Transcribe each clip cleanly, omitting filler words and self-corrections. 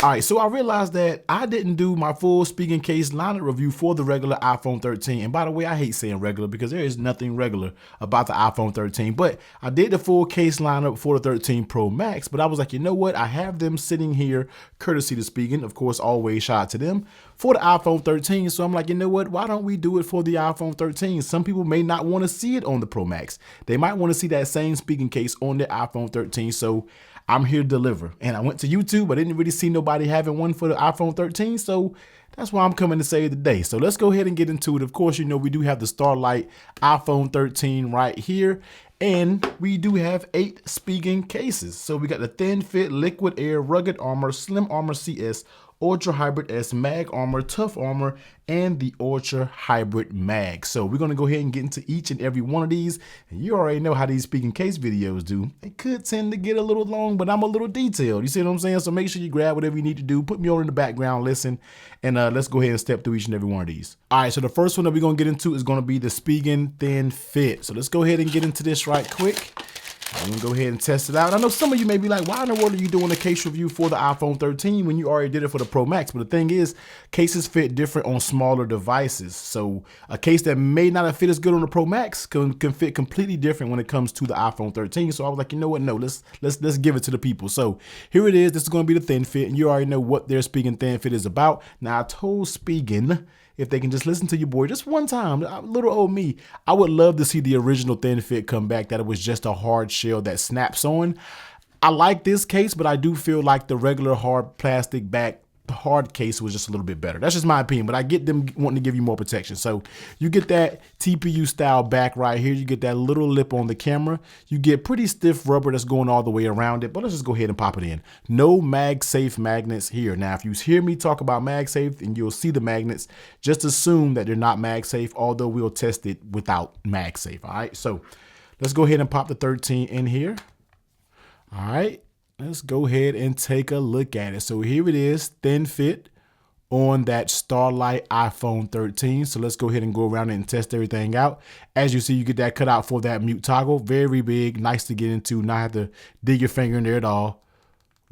All right, so I realized that I didn't do my full Spigen case lineup review for the regular iPhone 13. And by the way, I hate saying regular because there is nothing regular about the iPhone 13. But I did the full case lineup for the 13 Pro Max. But I was like, you know what? I have them sitting here, courtesy to Spigen. Of course, always shout out to them for the iPhone 13. So I'm like, you know what? Why don't we do it for the iPhone 13? Some people may not want to see it on the Pro Max. They might want to see that same Spigen case on the iPhone 13. So I'm here to deliver. And I went to YouTube. I didn't really see nobody having one for the iPhone 13. So that's why I'm coming to save the day. So let's go ahead and get into it. Of course, you know, we do have the Starlight iPhone 13 right here. And we do have 8 Spigen cases. So we got the Thin Fit, Liquid Air, Rugged Armor, Slim Armor CS, Ultra Hybrid S, Mag Armor, Tough Armor, and the Ultra Hybrid Mag. So we're gonna go ahead and get into each and every one of these. And you already know how these Spigen case videos do. They could tend to get a little long, but I'm a little detailed. You see what I'm saying? So make sure you grab whatever you need to do. Put me on in the background, listen, and let's go ahead and step through each and every one of these. All right, so the first one that we're gonna get into is gonna be the Spigen Thin Fit. So let's go ahead and get into this right quick. I'm gonna go ahead and test it out. I know some of you may be like, why in the world are you doing a case review for the iPhone 13 when you already did it for the Pro Max? But the thing is, cases fit different on smaller devices. So a case that may not have fit as good on the Pro Max can fit completely different when it comes to the iPhone 13. So I was like, you know what? No, let's give it to the people. So here it is. This is gonna be the Thin Fit, and you already know what their Spigen Thin Fit is about. Now I told Spigen, if they can just listen to your boy just one time, little old me, I would love to see the original Thin Fit come back, that it was just a hard shell that snaps on. I like this case, but I do feel like the regular hard plastic back hard case was just a little bit better. That's just my opinion, but I get them wanting to give you more protection. So you get that TPU style back right here. You get that little lip on the camera. You get pretty stiff rubber that's going all the way around it, but let's just go ahead and pop it in. No MagSafe magnets here. Now, if you hear me talk about MagSafe and you'll see the magnets, just assume that they're not MagSafe, although we'll test it without MagSafe. All right, so let's go ahead and pop the 13 in here. All right. Let's go ahead and take a look at it. So here it is, Thin Fit on that Starlight iPhone 13. So let's go ahead and go around and test everything out. As you see, you get that cutout for that mute toggle. Very big, nice to get into, not have to dig your finger in there at all.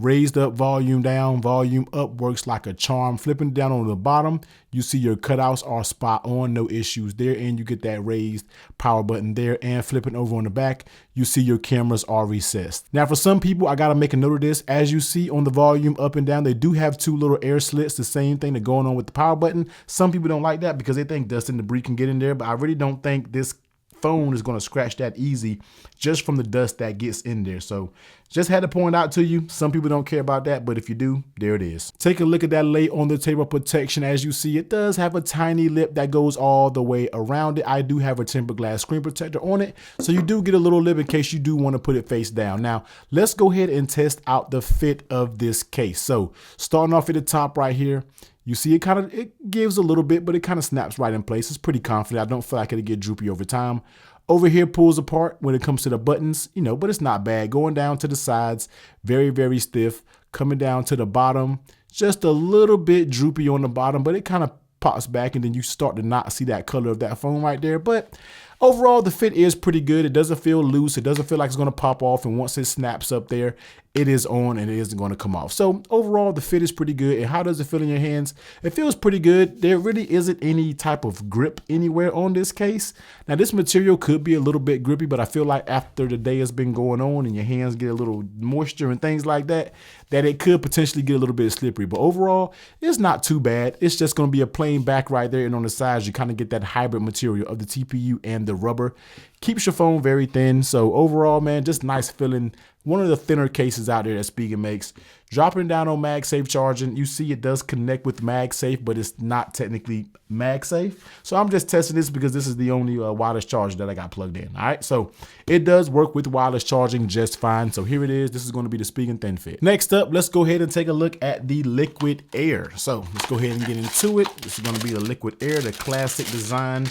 Raised up, volume down, volume up works like a charm. Flipping down on the bottom, you see your cutouts are spot on, no issues there. And you get that raised power button there. And flipping over on the back, you see your cameras are recessed. Now for some people, I gotta make a note of this. As you see on the volume up and down, they do have 2 little air slits, the same thing that's going on with the power button. Some people don't like that because they think dust and debris can get in there, but I really don't think this phone is going to scratch that easy just from the dust that gets in there. So just had to point out to you, some people don't care about that, but if you do, there it is. Take a look at that lay on the table protection. As you see, it does have a tiny lip that goes all the way around it. I do have a tempered glass screen protector on it, so you do get a little lip in case you do want to put it face down. Now let's go ahead and test out the fit of this case. So starting off at the top right here, you see it gives a little bit, but it kind of snaps right in place. It's pretty confident. I don't feel like it'll get droopy over time. Over here pulls apart when it comes to the buttons, you know, but it's not bad. Going down to the sides, very, very stiff. Coming down to the bottom, just a little bit droopy on the bottom, but it kind of pops back and then you start to not see that color of that phone right there. But overall, the fit is pretty good. It doesn't feel loose. It doesn't feel like it's going to pop off. And once it snaps up there, it is on and it isn't going to come off. So overall, the fit is pretty good. And how does it feel in your hands? It feels pretty good. There really isn't any type of grip anywhere on this case. Now, this material could be a little bit grippy, but I feel like after the day has been going on and your hands get a little moisture and things like that, that it could potentially get a little bit slippery. But overall, it's not too bad. It's just going to be a plain back right there. And on the sides, you kind of get that hybrid material of the TPU and the rubber. Keeps your phone very thin. So overall, man, just nice feeling. One of the thinner cases out there that Spigen makes. Dropping down on MagSafe charging, you see it does connect with MagSafe, but it's not technically MagSafe. So I'm just testing this because this is the only wireless charger that I got plugged in. All right, so it does work with wireless charging just fine. So here it is. This is going to be the Spigen Thin Fit. Next up, let's go ahead and take a look at the Liquid Air. So let's go ahead and get into it. This is going to be the Liquid Air, the classic design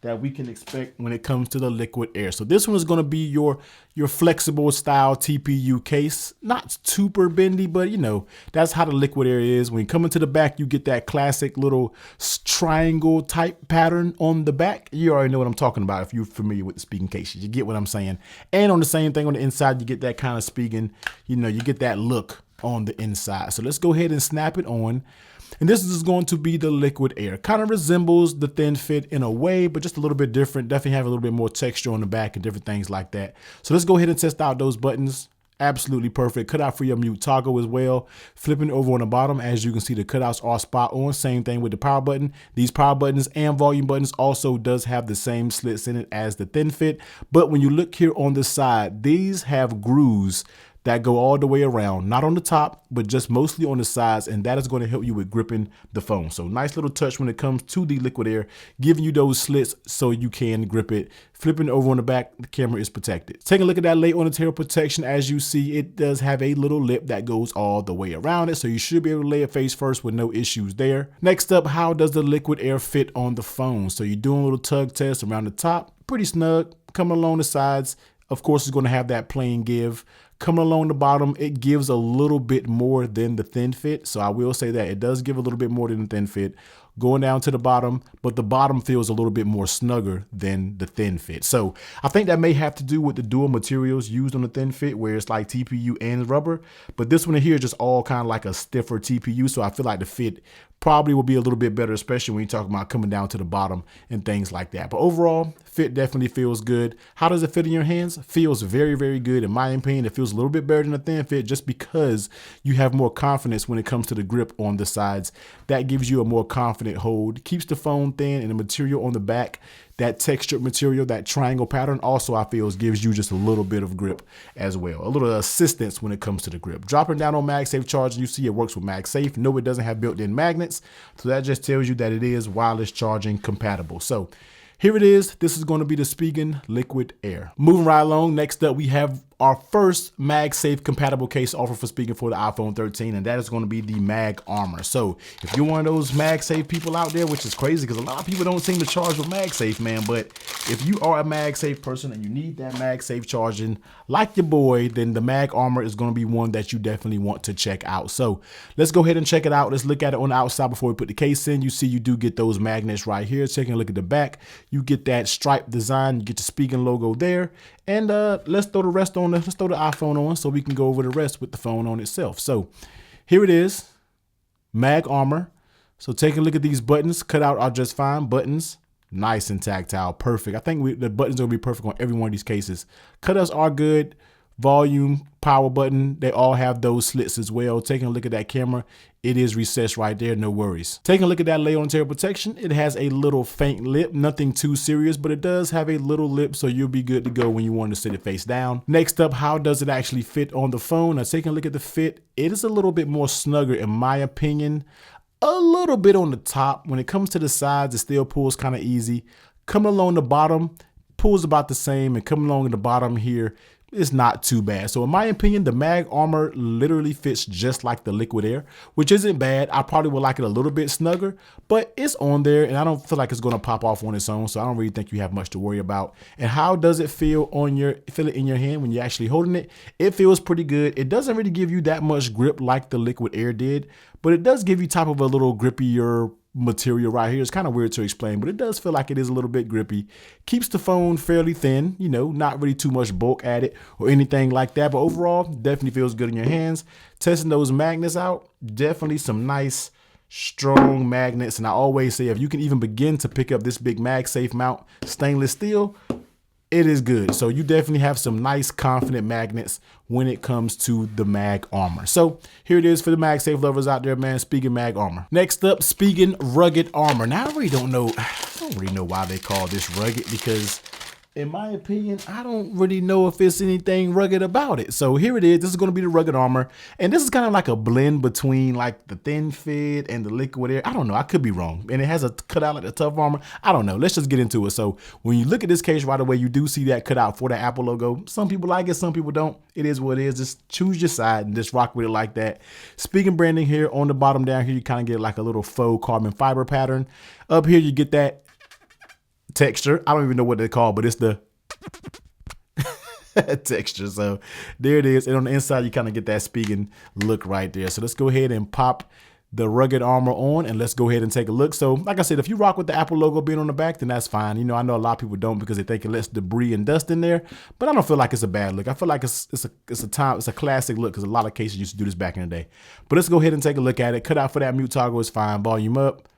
that we can expect when it comes to the Liquid Air. So this one is going to be your flexible style TPU case. Not super bendy, but you know, that's how the Liquid Air is. When you come into the back, you get that classic little triangle type pattern on the back. You already know what I'm talking about if you're familiar with the Spigen cases. You get what I'm saying. And on the same thing on the inside, you get that kind of Spigen, you know, you get that look on the inside. So let's go ahead and snap it on. And this is going to be the Liquid Air. Kind of resembles the Thin Fit in a way, but just a little bit different. Definitely have a little bit more texture on the back and different things like that. So let's go ahead and test out those buttons. Absolutely perfect. Cutout for your mute toggle as well. Flipping over on the bottom, as you can see, the cutouts are spot on. Same thing with the power button. These power buttons and volume buttons also does have the same slits in it as the Thin Fit. But when you look here on the side, these have grooves that go all the way around, not on the top, but just mostly on the sides, and that is going to help you with gripping the phone. So nice little touch when it comes to the Liquid Air, giving you those slits so you can grip it. Flipping over on the back, the camera is protected. Take a look at that layer on the tail protection. As you see, it does have a little lip that goes all the way around it, so you should be able to lay it face first with no issues there. Next up, how does the Liquid Air fit on the phone? So you're doing a little tug test around the top, pretty snug, coming along the sides. Of course, it's going to have that plain give. Coming along the bottom, it gives a little bit more than the Thin Fit. So I will say that it does give a little bit more than the Thin Fit. Going down to the bottom, but the bottom feels a little bit more snugger than the Thin Fit. So I think that may have to do with the dual materials used on the Thin Fit, where it's like TPU and rubber. But this one here is just all kind of like a stiffer TPU. So I feel like the fit probably will be a little bit better, especially when you talk about coming down to the bottom and things like that. But overall, fit definitely feels good. How does it fit in your hands? Feels very, very good. In my opinion, it feels a little bit better than the Thin Fit just because you have more confidence when it comes to the grip on the sides. That gives you a more confident hold, keeps the phone thin, and the material on the back, that textured material, that triangle pattern, also I feel gives you just a little bit of grip as well, a little assistance when it comes to the grip. Dropping down on MagSafe charging, you see it works with MagSafe. No, it doesn't have built-in magnets, so that just tells you that it is wireless charging compatible. So here it is. This is going to be the Spigen Liquid Air. Moving right along, next up we have our first MagSafe compatible case offer for Spigen for the iPhone 13, and that is going to be the Mag Armor. So if you're one of those MagSafe people out there, which is crazy because a lot of people don't seem to charge with MagSafe, man, but if you are a MagSafe person and you need that MagSafe charging like your boy, then the Mag Armor is going to be one that you definitely want to check out. So let's go ahead and check it out. Let's look at it on the outside before we put the case in. You see you do get those magnets right here. Taking a look at the back, you get that stripe design, you get the Spigen logo there. And let's throw the rest on. Let's throw the iPhone on so we can go over the rest with the phone on itself. So here it is, Mag Armor. So take a look at these buttons. Cut out are just fine. Buttons, nice and tactile, perfect. I think the buttons are gonna be perfect on every one of these cases. Cutouts are good. Volume, power button, they all have those slits as well. Taking a look at that camera, it is recessed right there, no worries. Taking a look at that layer on tail protection, it has a little faint lip, nothing too serious, but it does have a little lip, so you'll be good to go when you want to sit it face down. Next up, how does it actually fit on the phone? Now taking a look at the fit, it is a little bit more snugger in my opinion. A little bit on the top. When it comes to the sides, it still pulls kind of easy. Coming along the bottom, pulls about the same, and coming along at the bottom here, it's not too bad. So in my opinion, the Mag Armor literally fits just like the Liquid Air, which isn't bad. I probably would like it a little bit snugger, but it's on there and I don't feel like it's gonna pop off on its own. So I don't really think you have much to worry about. And how does it feel feel it in your hand when you're actually holding it? It feels pretty good. It doesn't really give you that much grip like the Liquid Air did, but it does give you type of a little grippier material right here. It's kind of weird to explain, but it does feel like it is a little bit grippy. Keeps the phone fairly thin, you know, not really too much bulk at it or anything like that, but overall definitely feels good in your hands. Testing those magnets out, definitely some nice strong magnets. And I always say if you can even begin to pick up this big MagSafe mount stainless steel, it is good. So you definitely have some nice confident magnets when it comes to the Mag Armor. So here it is for the MagSafe lovers out there, man. Spigen Mag Armor. Next up, Spigen Rugged Armor. Now I don't really know why they call this rugged, because in my opinion, I don't really know if it's anything rugged about it. So here it is. This is going to be the Rugged Armor. And this is kind of like a blend between like the Thin Fit and the Liquid Air. I don't know. I could be wrong. And it has a cutout like the Tough Armor. I don't know. Let's just get into it. So when you look at this case right away, you do see that cutout for the Apple logo. Some people like it. Some people don't. It is what it is. Just choose your side and just rock with it like that. Spigen branding here on the bottom down here, you kind of get like a little faux carbon fiber pattern. Up here, you get that texture. I don't even know what they call, but it's the texture. So there it is. And on the inside, you kind of get that Spigen look right there. So let's go ahead and pop the rugged armor on, and let's go ahead and take a look. So like I said, if you rock with the Apple logo being on the back, then that's fine. You know, I know a lot of people don't because they think it lets debris and dust in there, but I don't feel like it's a bad look. I feel like it's a classic look because a lot of cases used to do this back in the day. But let's go ahead and take a look at it. Cutout for that mute toggle is fine. Volume up,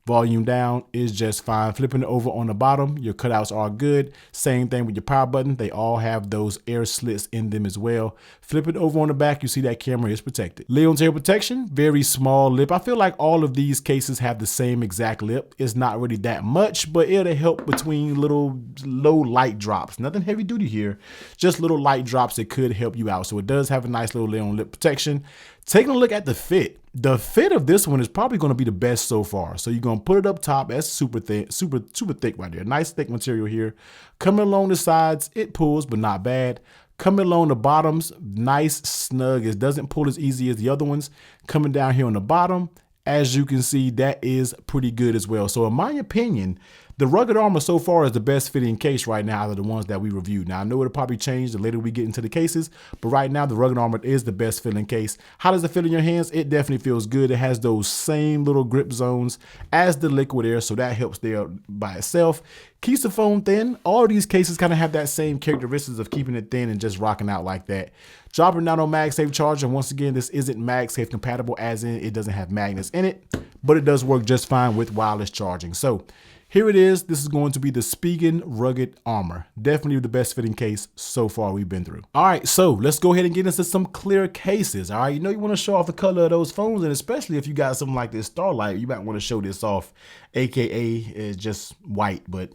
volume down is just fine. Flipping it over on the bottom, your cutouts are good. Same thing with your power button. They all have those air slits in them as well. Flip it over on the back, you see that camera is protected. Lid on tail protection, very small lip. I feel like all of these cases have the same exact lip. It's not really that much, but it'll help between little low light drops. Nothing heavy duty here, just little light drops that could help you out. So it does have a nice little lid on lip protection. Taking a look at the fit. The fit of this one is probably going to be the best so far. So you're going to put it up top. That's super thin, super thick right there. Nice thick material here. Coming along the sides, it pulls, but not bad. Coming along the bottoms, nice, snug. It doesn't pull as easy as the other ones. Coming down here on the bottom, as you can see, that is pretty good as well. So in my opinion, the rugged armor so far is the best fitting case right now out of the ones that we reviewed. Now, I know it'll probably change the later we get into the cases, but right now the rugged armor is the best fitting case. How does it feel in your hands? It definitely feels good. It has those same little grip zones as the liquid air, so that helps there by itself. Keeps the phone thin. All of these cases kind of have that same characteristics of keeping it thin and just rocking out like that. Dropping down on MagSafe charger. Once again, this isn't MagSafe compatible, as in it doesn't have magnets in it, but it does work just fine with wireless charging. So here it is. This is going to be the Spigen Rugged Armor. Definitely the best fitting case so far we've been through. All right, so let's go ahead and get into some clear cases. All right, you know you want to show off the color of those phones, and especially if you got something like this Starlight, you might want to show this off, aka is just white, but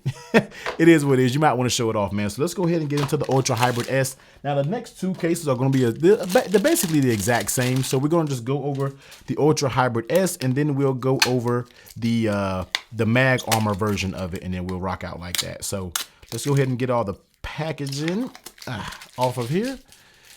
it is what it is. You might want to show it off, man. So let's go ahead and get into the Ultra Hybrid S. Now the next two cases are going to be they're basically the exact same. So we're going to just go over the Ultra Hybrid S, and then we'll go over the Mag Armor version of it, and then we'll rock out like that. So let's go ahead and get all the packaging off of here.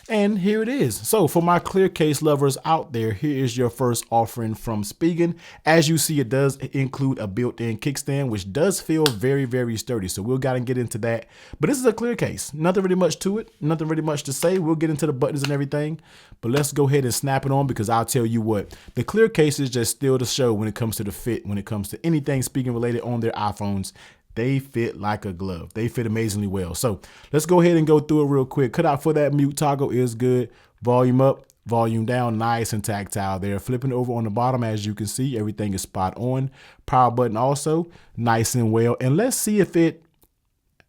And here it is. So for my clear case lovers out there, here is your first offering from Spigen. As you see, it does include a built-in kickstand, which does feel very, very sturdy. So we'll gotta get into that. But this is a clear case. Nothing really much to it. Nothing really much to say. We'll get into the buttons and everything. But let's go ahead and snap it on, because I'll tell you what, the clear case is just still the show when it comes to the fit, when it comes to anything Spigen related on their iPhones. They fit like a glove. They fit amazingly well. So let's go ahead and go through it real quick. Cutout for that mute toggle is good. Volume up, volume down, nice and tactile there. Flipping over on the bottom, as you can see, everything is spot on. Power button also nice and well. And let's see if it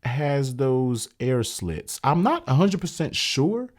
has those air slits. I'm not 100% sure.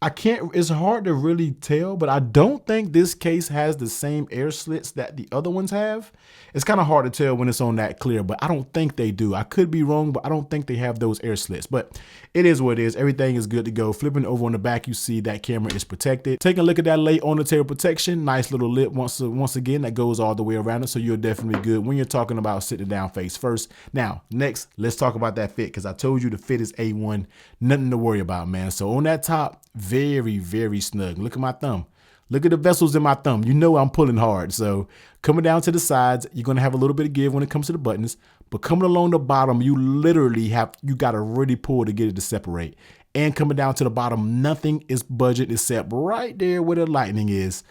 It's hard to really tell, but I don't think this case has the same air slits that the other ones have. It's kind of hard to tell when it's on that clear, but I don't think they do. I could be wrong, but I don't think they have those air slits, but it is what it is. Everything is good to go. Flipping over on the back, you see that camera is protected. Taking a look at that late on the tail protection, nice little lip once again that goes all the way around it, so you're definitely good when you're talking about sitting down face first. Now, next, let's talk about that fit, because I told you the fit is A1, nothing to worry about, man. So on that top, very, very snug. Look at my thumb. Look at the vessels in my thumb. You know I'm pulling hard. So coming down to the sides, you're going to have a little bit of give when it comes to the buttons. But coming along the bottom, you literally you got to really pull to get it to separate. And coming down to the bottom, nothing is budget except right there where the lightning is.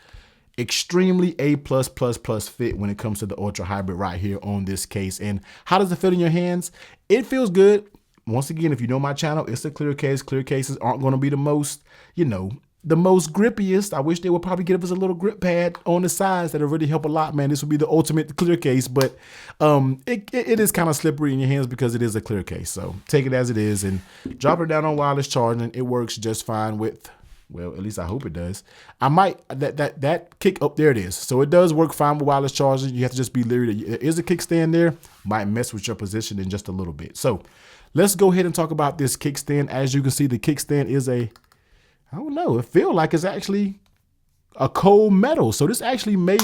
Extremely A+++ fit when it comes to the Ultra Hybrid right here on this case. And how does it fit in your hands? It feels good. Once again, if you know my channel, it's a clear case. Clear cases aren't going to be the most, the most grippiest. I wish they would probably give us a little grip pad on the sides. That'll really help a lot, man. This would be the ultimate clear case, but it is kind of slippery in your hands because it is a clear case. So take it as it is and drop it down on wireless charging. It works just fine with, well, at least I hope it does. I might, that kick up, there it is. So it does work fine with wireless charging. You have to just be leery that there is a kickstand there. Might mess with your position in just a little bit. So let's go ahead and talk about this kickstand. As you can see, the kickstand is I don't know, it feels like it's actually a cold metal. So this actually may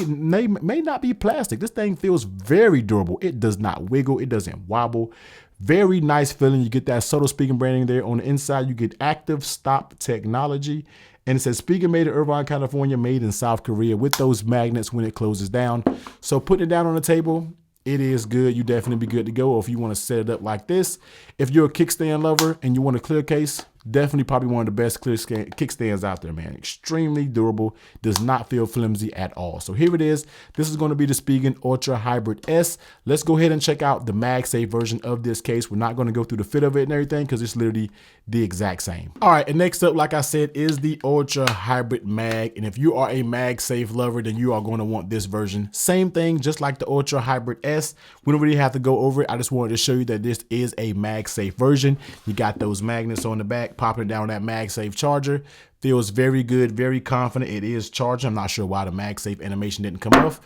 not be plastic. This thing feels very durable. It does not wiggle. It doesn't wobble. Very nice feeling. You get that subtle Spigen branding there. On the inside, you get active stop technology. And it says Spigen made in Irvine, California, made in South Korea, with those magnets when it closes down. So putting it down on the table, it is good. You definitely be good to go. Or if you want to set it up like this, if you're a kickstand lover and you want a clear case, Definitely probably one of the best kickstands out there, man. Extremely durable, does not feel flimsy at all. So here it is. This is going to be the Spigen Ultra Hybrid S. Let's go ahead and check out the MagSafe version of this case. We're not going to go through the fit of it and everything because it's literally the exact same. All right, and next up, like I said, is the Ultra Hybrid Mag. And if you are a MagSafe lover, then you are going to want this version. Same thing, just like the Ultra Hybrid S. We don't really have to go over it. I just wanted to show you that this is a MagSafe version. You got those magnets on the back, popping it down that MagSafe charger. Feels very good, very confident. It is charging. I'm not sure why the MagSafe animation didn't come off.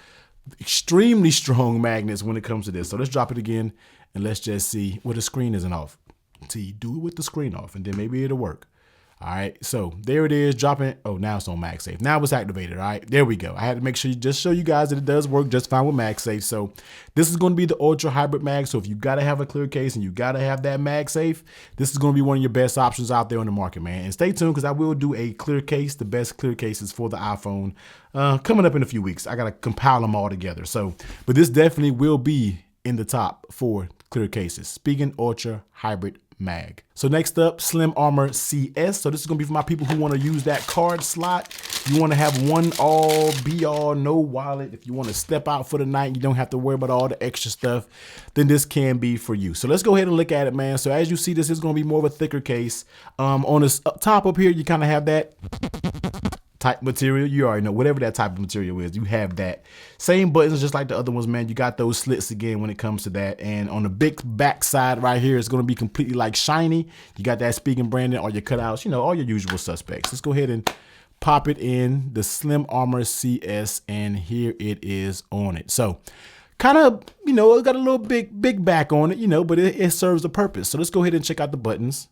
Extremely strong magnets when it comes to this. So let's drop it again and let's just see. Well, the screen isn't off. See, do it with the screen off and then maybe it'll work. All right, so there it is, dropping. Oh, now it's on MagSafe. Now it's activated. All right, there we go. I had to make sure, just show you guys that it does work just fine with MagSafe. So this is going to be the Ultra Hybrid Mag. So if you got to have a clear case and you got to have that MagSafe, this is going to be one of your best options out there on the market, man. And stay tuned because I will do a clear case, the best clear cases for the iPhone coming up in a few weeks. I got to compile them all together. So, but this definitely will be in the top 4 clear cases. Spigen Ultra Hybrid Mag. So next up, Slim Armor CS. So this is gonna be for my people who want to use that card slot. You want to have one all be all, no wallet. If you want to step out for the night, you don't have to worry about all the extra stuff, then this can be for you. So let's go ahead and look at it, man. So as you see, this is gonna be more of a thicker case. On this up top up here, you kind of have that type material. You already know, whatever that type of material is, you have that. Same buttons just like the other ones, man. You got those slits again when it comes to that. And on the big back side right here, it's going to be completely like shiny. You got that Spigen branding, all your cutouts, you know, all your usual suspects. Let's go ahead and pop it in the Slim Armor CS, and here it is on it. So kind of, you know, it got a little big back on it, you know, but it serves a purpose. So let's go ahead and check out the buttons.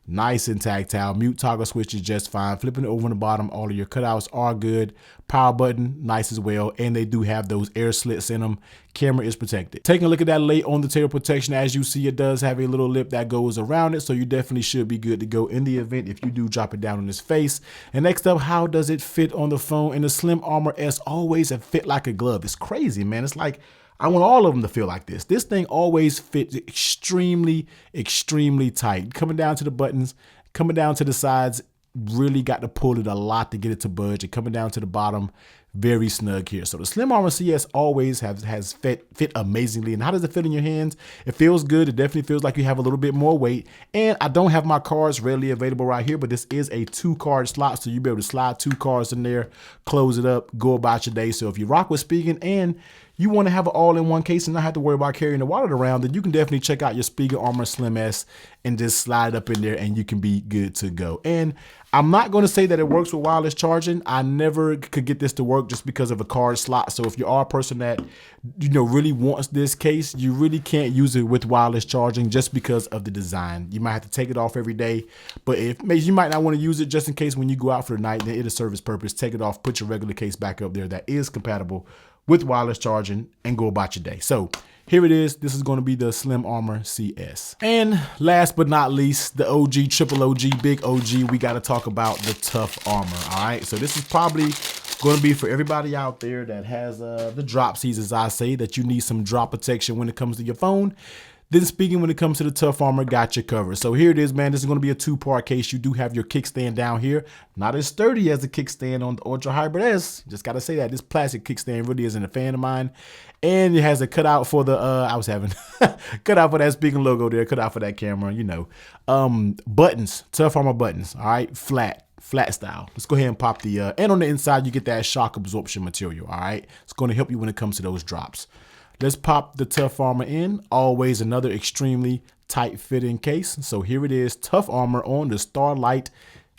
Nice and tactile. Mute toggle switch is just fine. Flipping it over on the bottom, all of your cutouts are good. Power button, nice as well. And they do have those air slits in them. Camera is protected. Taking a look at that late on the tail protection, as you see, it does have a little lip that goes around it. So you definitely should be good to go in the event if you do drop it down on his face. And next up, how does it fit on the phone? And the Slim Armor S always have fit like a glove. It's crazy, man. It's like, I want all of them to feel like this. This thing always fits extremely, extremely tight. Coming down to the buttons, coming down to the sides, really got to pull it a lot to get it to budge. And coming down to the bottom, very snug here. So the Slim Armor CS always has fit amazingly. And how does it fit in your hands? It feels good. It definitely feels like you have a little bit more weight. And I don't have my cards readily available right here, but this is a 2-card slot. So you'll be able to slide 2 cards in there, close it up, go about your day. So if you rock with Spigen and you want to have an all-in-one case and not have to worry about carrying the wallet around, then you can definitely check out your Spigen Armor Slim S and just slide it up in there and you can be good to go. And I'm not going to say that it works with wireless charging. I never could get this to work just because of a card slot. So if you are a person that, you know, really wants this case, you really can't use it with wireless charging just because of the design. You might have to take it off every day, but if you might not want to use it just in case when you go out for the night, then it'll serve its purpose. Take it off, put your regular case back up there that is compatible with wireless charging and go about your day. So here it is. This is going to be the Slim Armor CS. And last but not least, the OG, triple OG, big OG, we got to talk about the Tough Armor. All right. So this is probably going to be for everybody out there that has the dropsies, as I say, that you need some drop protection when it comes to your phone. Then Spigen, when it comes to the Tough Armor, got you covered. So here it is, man. This is going to be a 2-part case. You do have your kickstand down here. Not as sturdy as the kickstand on the Ultra Hybrid S. Just got to say that. This plastic kickstand really isn't a fan of mine. And it has a cutout for the, cutout for that Spigen logo there. Cutout for that camera, you know. Buttons, Tough Armor buttons, all right? Flat style. Let's go ahead and pop the, and on the inside, you get that shock absorption material, all right? It's going to help you when it comes to those drops. Let's pop the Tough Armor in. Always another extremely tight fitting case. So here it is, Tough Armor on the Starlight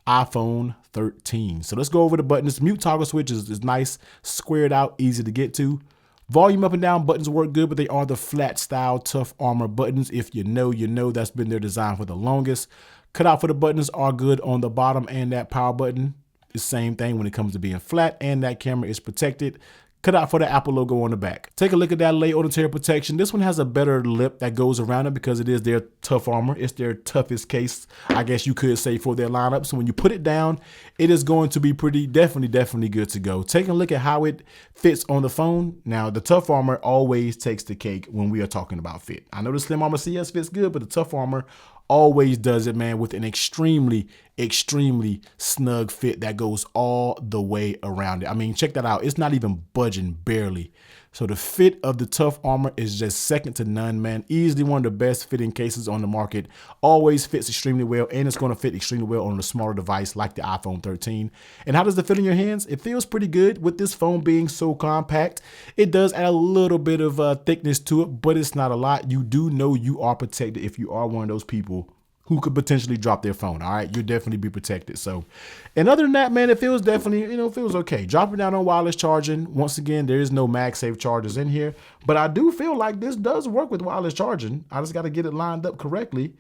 iPhone 13. So let's go over the buttons. Mute toggle switch is nice, squared out, easy to get to. Volume up and down buttons work good, but they are the flat style Tough Armor buttons. If you know, you know. That's been their design for the longest. Cutout for the buttons are good on the bottom, and that power button is the same thing when it comes to being flat, and that camera is protected. Cut out for the Apple logo on the back. Take a look at that late on the tail protection. This one has a better lip that goes around it because it is their Tough Armor. It's their toughest case, I guess you could say, for their lineup. So when you put it down, it is going to be definitely good to go. Taking a look at how it fits on the phone. Now, the Tough Armor always takes the cake when we are talking about fit. I know the Slim Armor CS fits good, but the Tough Armor always does it, man, with an extremely snug fit that goes all the way around it. I mean, check that out. It's not even budging, barely. So the fit of the Tough Armor is just second to none, man. Easily one of the best fitting cases on the market. Always fits extremely well, and it's going to fit extremely well on a smaller device like the iPhone 13. And how does it feel in your hands? It feels pretty good with this phone being so compact. It does add a little bit of thickness to it, but it's not a lot. You do know you are protected if you are one of those people who could potentially drop their phone. All right, you'll definitely be protected. So, and other than that, man, it feels definitely, it feels okay. Dropping down on wireless charging. Once again, there is no MagSafe chargers in here, but I do feel like this does work with wireless charging. I just got to get it lined up correctly,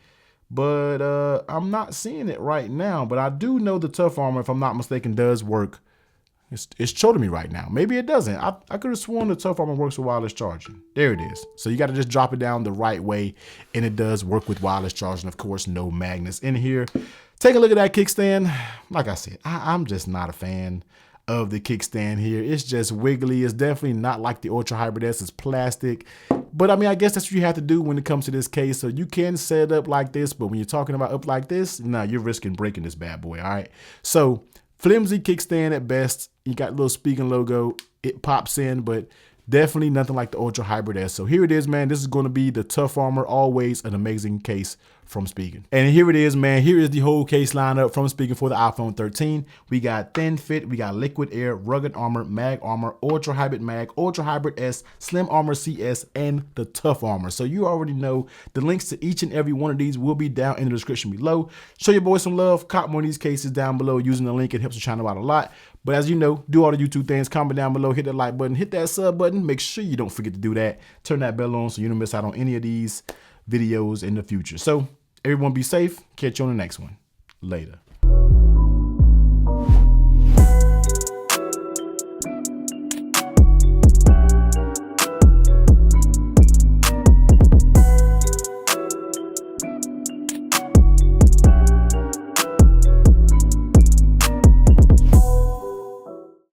but I'm not seeing it right now. But I do know the Tough Armor, if I'm not mistaken, does work. It's showing me right now. Maybe it doesn't. I could have sworn the Tough Armor works with wireless charging. There it is. So you got to just drop it down the right way, and it does work with wireless charging. Of course, no magnets in here. Take a look at that kickstand. Like I said, I'm just not a fan of the kickstand here. It's just wiggly. It's definitely not like the Ultra Hybrid S. It's plastic. But I mean, I guess that's what you have to do when it comes to this case. So you can set it up like this, but when you're talking about up like this, nah, you're risking breaking this bad boy. All right. So flimsy kickstand at best. You got a little Spigen logo. It pops in, but definitely nothing like the Ultra Hybrid S. So here it is, man. This is going to be the Tough Armor. Always an amazing case from Spigen. And here it is, man. Here is the whole case lineup from Spigen for the iPhone 13. We got Thin Fit, we got Liquid Air, Rugged Armor, Mag Armor, Ultra Hybrid Mag, Ultra Hybrid S, Slim Armor CS, and the Tough Armor. So you already know the links to each and every one of these will be down in the description below. Show your boy some love. Cop more of these cases down below using the link. It helps the channel out a lot. But as you know, do all the YouTube things. Comment down below, hit that like button, hit that sub button. Make sure you don't forget to do that. Turn that bell on so you don't miss out on any of these videos in the future. So everyone be safe. Catch you on the next one. Later.